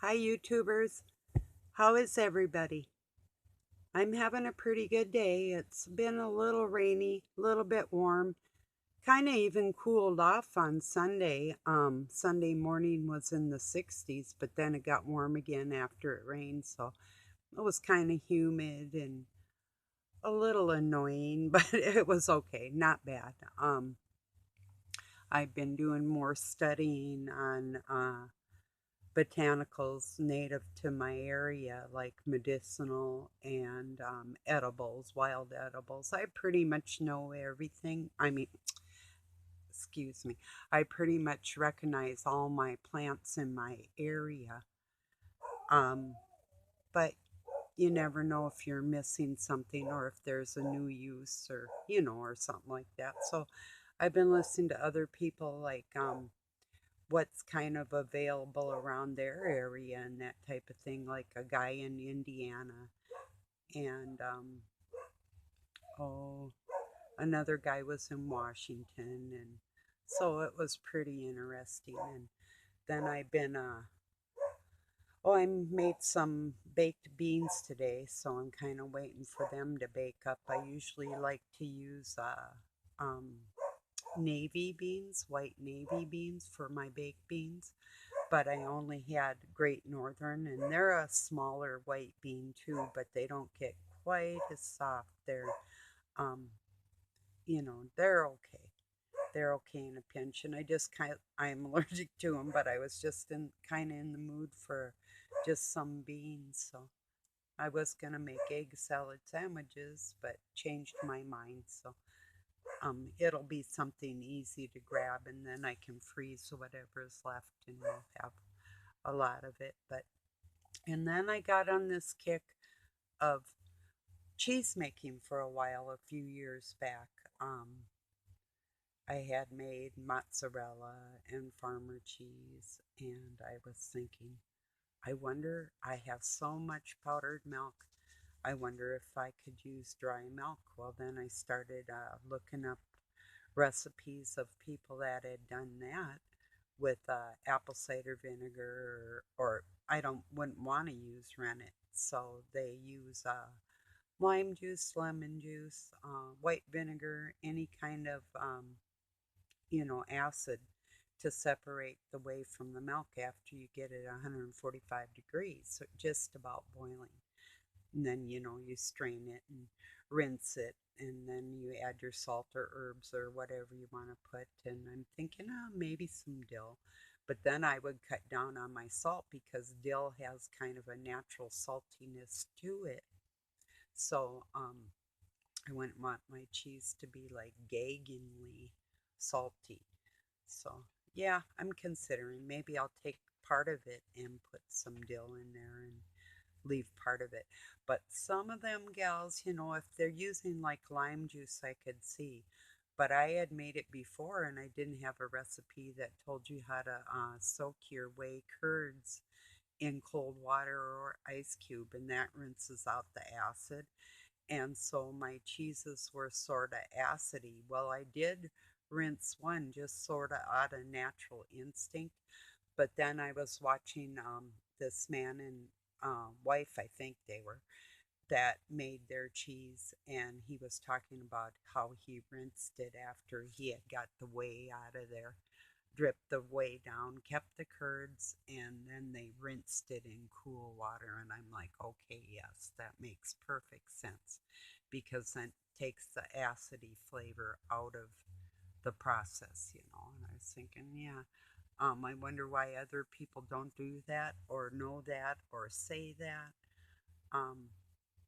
Hi, YouTubers. How is everybody? I'm having a pretty good day. It's been a little rainy, a little bit warm, kind of even cooled off on Sunday. Sunday morning was in the 60s, but then it got warm again after it rained. So it was kind of humid and a little annoying, but it was okay, not bad. I've been doing more studying on botanicals native to my area, like medicinal and edibles, wild edibles. I pretty much know everything. Excuse me, I pretty much recognize all my plants in my area. Um, but you never know if you're missing something or if there's a new use or something like that. So I've been listening to other people like what's kind of available around their area and that type of thing, like a guy in Indiana and oh, another guy was in Washington, and so it was pretty interesting. And then I made some baked beans today, so I'm kind of waiting for them to bake up. I usually like to use navy beans, white navy beans for my baked beans, but I only had Great Northern, and they're a smaller white bean too, but they don't get quite as soft. Um, they're okay. They're okay in a pinch, and I'm allergic to them, but I was just kind of in the mood for just some beans, so I was gonna make egg salad sandwiches, but changed my mind, so it'll be something easy to grab, and then I can freeze whatever is left, and we'll have a lot of it. But and then I got on this kick of cheese making for a while a few years back. I had made mozzarella and farmer cheese, and I was thinking, I wonder, I have so much powdered milk. I wonder if I could use dry milk. Well, then I started looking up recipes of people that had done that with apple cider vinegar, or I don't wouldn't want to use rennet, so they use lime juice, lemon juice, white vinegar, any kind of acid to separate the whey from the milk after you get it 145 degrees, so just about boiling. And then, you strain it and rinse it, and then you add your salt or herbs or whatever you want to put. And I'm thinking, maybe some dill. But then I would cut down on my salt because dill has kind of a natural saltiness to it. So I wouldn't want my cheese to be like gaggingly salty. So yeah, I'm considering maybe I'll take part of it and put some dill in there and leave part of it. But some of them gals, if they're using like lime juice, I could see. But I had made it before and I didn't have a recipe that told you how to soak your whey curds in cold water or ice cube, and that rinses out the acid. And so my cheeses were sort of acidy. Well, I did rinse one just sort of out of natural instinct, but then I was watching this man and wife, I think they were, that made their cheese, and he was talking about how he rinsed it after he had got the whey out of there, dripped the whey down, kept the curds, and then they rinsed it in cool water. And I'm like, okay, yes, that makes perfect sense because then it takes the acidy flavor out of the process. And I was thinking, yeah, I wonder why other people don't do that or know that or say that. Um,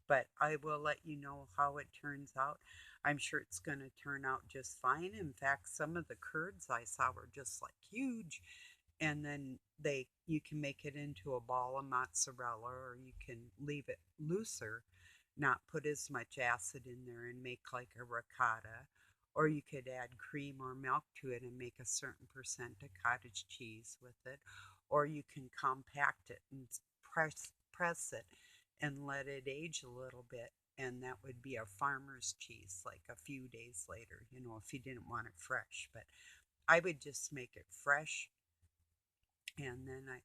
but I will let you know how it turns out. I'm sure it's going to turn out just fine. In fact, some of the curds I saw were just like huge. And then you can make it into a ball of mozzarella, or you can leave it looser, not put as much acid in there and make like a ricotta. Or you could add cream or milk to it and make a certain percent of cottage cheese with it. Or you can compact it and press it and let it age a little bit. And that would be a farmer's cheese like a few days later, if you didn't want it fresh. But I would just make it fresh and then I,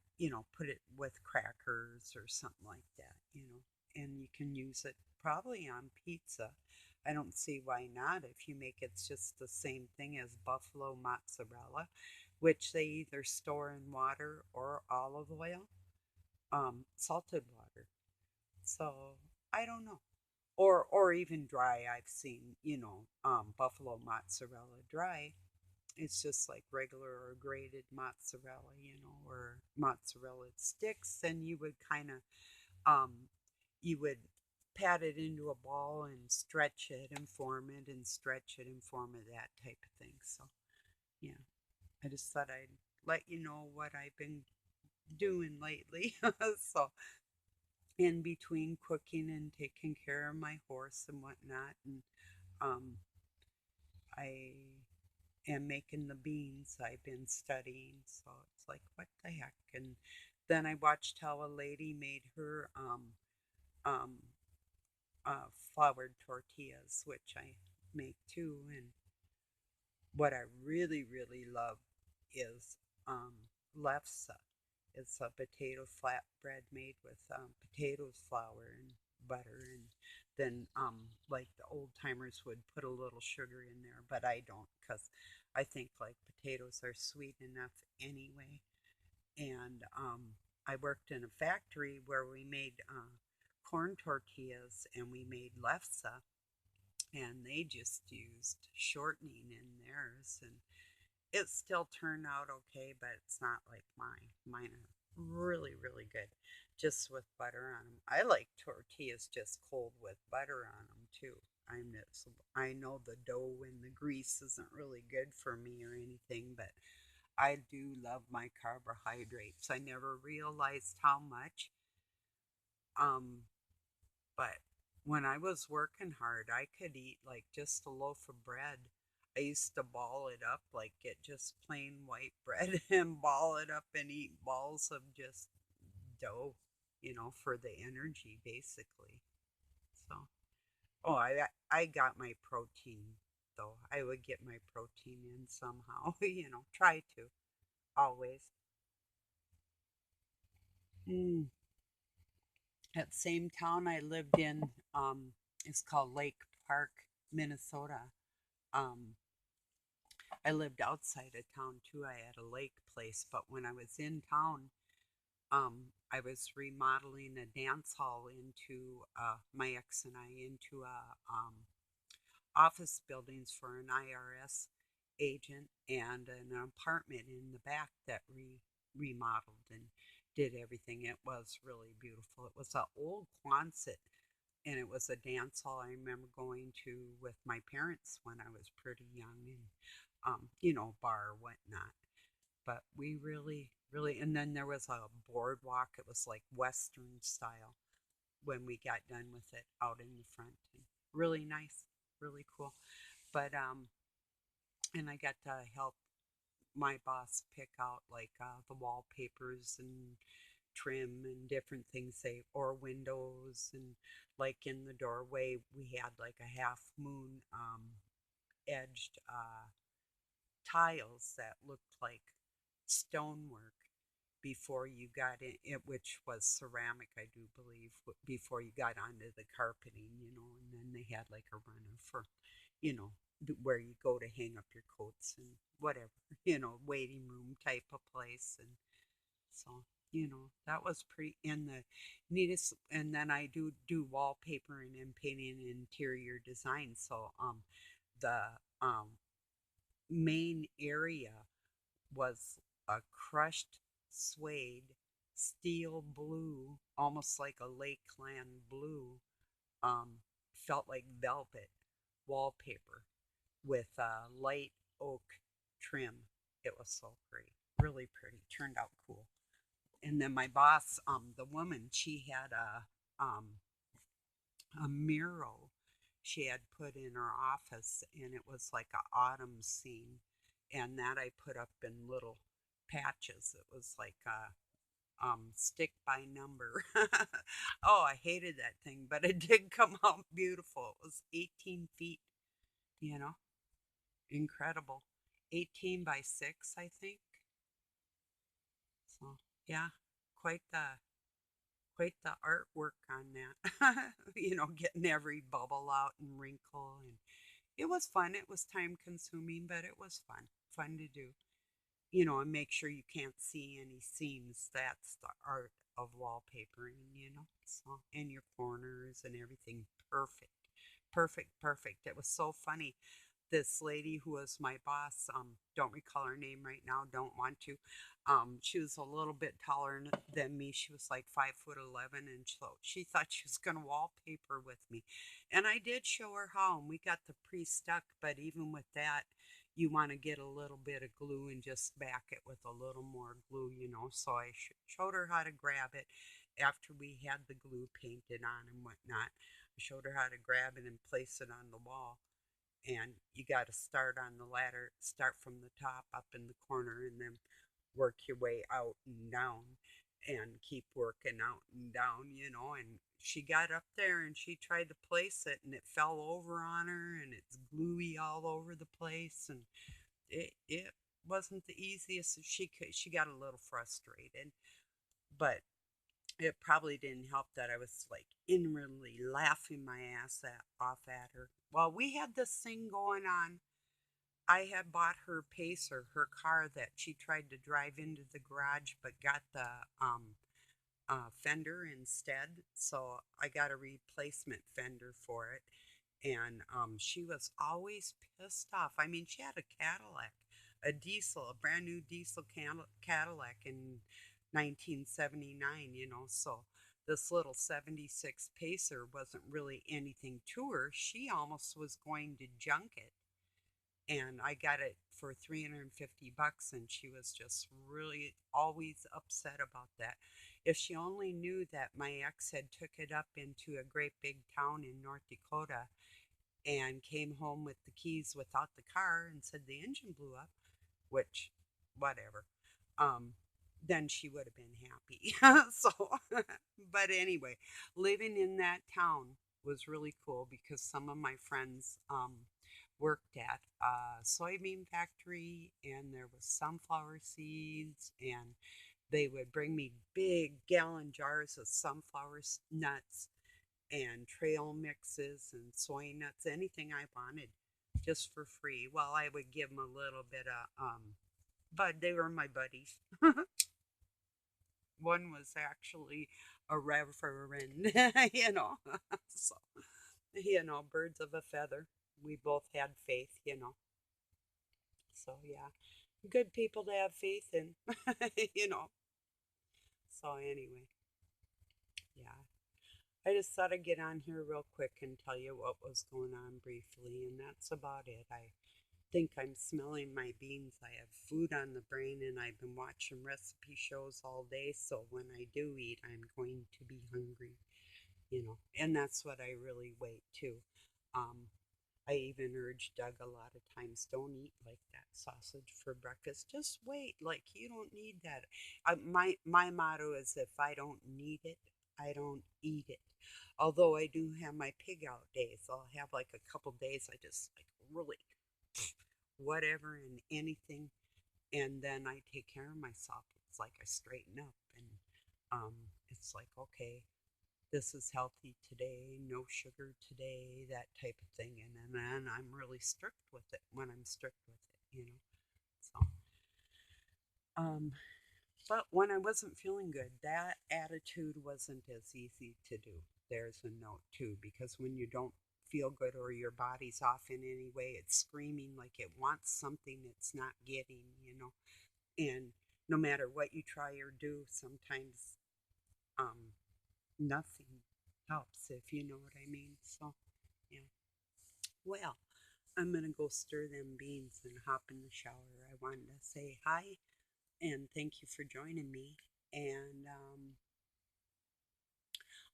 put it with crackers or something like that. And you can use it probably on pizza. I don't see why not if you make it just the same thing as buffalo mozzarella, which they either store in water or olive oil, salted water. So I don't know. Or even dry. I've seen, buffalo mozzarella dry. It's just like regular or grated mozzarella, or mozzarella sticks, and um, you would pat it into a ball and stretch it and form it and stretch it and form it, that type of thing. So, yeah, I just thought I'd let you know what I've been doing lately. So, in between cooking and taking care of my horse and whatnot, and um, I am making the beans I've been studying. So it's like, what the heck? And then I watched how a lady made her um, floured tortillas, which I make too. And what I really, really love is lefse. It's a potato flatbread made with potatoes, flour, and butter, and then like the old timers would put a little sugar in there, but I don't because I think like potatoes are sweet enough anyway. And I worked in a factory where we made corn tortillas and we made lefse, and they just used shortening in theirs, and it still turned out okay, but it's not like mine. Mine are really, really good just with butter on them. I like tortillas just cold with butter on them too. I know the dough and the grease isn't really good for me or anything, but I do love my carbohydrates. I never realized how much. Um, but when I was working hard, I could eat like just a loaf of bread. I used to ball it up, like get just plain white bread and ball it up and eat balls of just dough, for the energy basically. So, oh, I got my protein though. I would get my protein in somehow, try to always. Mm. That same town I lived in is called Lake Park, Minnesota. Um, I lived outside of town too. I had a lake place, but when I was in town, I was remodeling a dance hall into my ex and I into office buildings for an IRS agent and an apartment in the back that remodeled and did everything. It was really beautiful. It was an old Quonset, and it was a dance hall I remember going to with my parents when I was pretty young, and bar or whatnot. But we really, really, and then there was a boardwalk. It was like Western style when we got done with it out in the front, and really nice, really cool. But and I got to help my boss pick out like the wallpapers and trim and different things, say, or windows, and like in the doorway we had like a half moon edged tiles that looked like stonework before you got in it, which was ceramic, I do believe, before you got onto the carpeting, and then they had like a runner for, you know, where you go to hang up your coats and whatever, waiting room type of place. And so, that was pretty in the neatest. And then I do wallpapering and painting and interior design. So, the um, main area was a crushed suede steel blue, almost like a lakeland blue, um, felt like velvet wallpaper with light oak trim. It was so great, really pretty, turned out cool. And then my boss, the woman, she had a mural she had put in her office, and it was like a autumn scene, and that I put up in little patches. It was like a stick by number. Oh, I hated that thing, but it did come out beautiful. It was 18 feet, you know, incredible. 18 by 6, I think. Yeah, quite the quite the artwork on that. Getting every bubble out and wrinkle, and it was fun. It was time consuming, but it was fun to do. And make sure you can't see any seams. That's the art of wallpapering, So, and your corners and everything. Perfect. Perfect, perfect. It was so funny. This lady who was my boss, don't recall her name right now, don't want to. She was a little bit taller than me. She was like 5'11", and so she thought she was gonna wallpaper with me. And I did show her how, and we got the pre-stuck, but even with that, you want to get a little bit of glue and just back it with a little more glue. So I showed her how to grab it after we had the glue painted on and whatnot. I showed her how to grab it and place it on the wall. And you got to start on the ladder, start from the top up in the corner, and then work your way out and down and keep working out and down. And she got up there and she tried to place it, and it fell over on her, and it's gluey all over the place, and it wasn't the easiest. She got a little frustrated, but it probably didn't help that I was like inwardly laughing my off at her. Well, we had this thing going on. I had bought her Pacer, her car that she tried to drive into the garage, but got the fender instead. So I got a replacement fender for it. And she was always pissed off. I mean, she had a Cadillac, a brand new diesel Cadillac in 1979, so this little 76 Pacer wasn't really anything to her. She almost was going to junk it, and I got it for 350 bucks, and she was just really always upset about that. If she only knew that my ex had took it up into a great big town in North Dakota and came home with the keys without the car and said the engine blew up, which, whatever, um, then she would have been happy. So, but anyway, living in that town was really cool because some of my friends worked at a soybean factory, and there was sunflower seeds, and they would bring me big gallon jars of sunflower nuts and trail mixes and soy nuts, anything I wanted, just for free. Well, I would give them a little bit of, but they were my buddies. One was actually a reverend, so, birds of a feather. We both had faith. So, yeah, good people to have faith in, you know. So, anyway, yeah. I just thought I'd get on here real quick and tell you what was going on briefly, and that's about it. I think I'm smelling my beans. I have food on the brain, and I've been watching recipe shows all day, so when I do eat, I'm going to be hungry. And that's what I really wait too. Um, I even urge Doug a lot of times, don't eat like that sausage for breakfast. Just wait, like you don't need that. My motto is if I don't need it, I don't eat it. Although I do have my pig out days, I'll have like a couple days I just like really whatever and anything, and then I take care of myself. It's like I straighten up, and it's like, okay, this is healthy today, no sugar today, that type of thing. And then I'm really strict with it when I'm strict with it. So, um, but when I wasn't feeling good, that attitude wasn't as easy to do. There's a note too, because when you don't feel good or your body's off in any way, it's screaming like it wants something it's not getting. And no matter what you try or do, sometimes um, nothing helps, if you know what I mean. So, yeah. Well, I'm going to go stir them beans and hop in the shower. I wanted to say hi and thank you for joining me. And,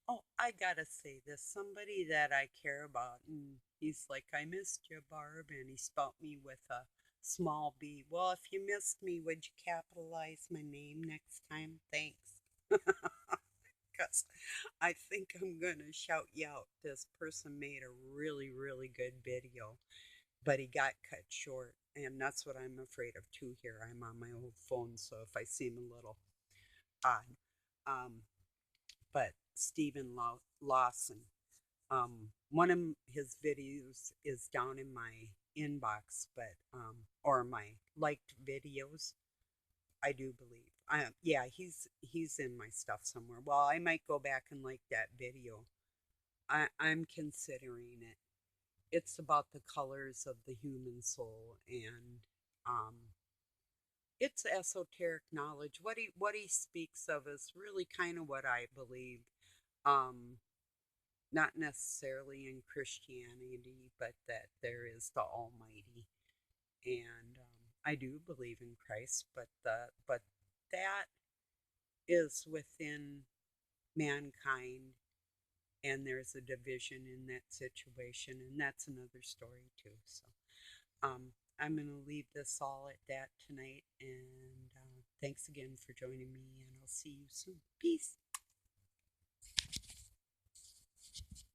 oh, I got to say this. Somebody that I care about, and he's like, I missed you, Barb. And he spelt me with a small b. Well, if you missed me, would you capitalize my name next time? Thanks. Because I think I'm going to shout you out. This person made a really, really good video, but he got cut short. And that's what I'm afraid of too here. I'm on my old phone, so if I seem a little odd. But Stephen Lawson, one of his videos is down in my inbox, but or my liked videos. I do believe. Yeah, he's in my stuff somewhere. Well, I might go back and like that video. I'm considering it. It's about the colors of the human soul, and um, it's esoteric knowledge. What he speaks of is really kind of what I believe. Um, Not necessarily in Christianity, but that there is the Almighty, and I do believe in Christ, but that is within mankind, and there's a division in that situation, and that's another story too. So I'm going to leave this all at that tonight, and thanks again for joining me, and I'll see you soon. Peace.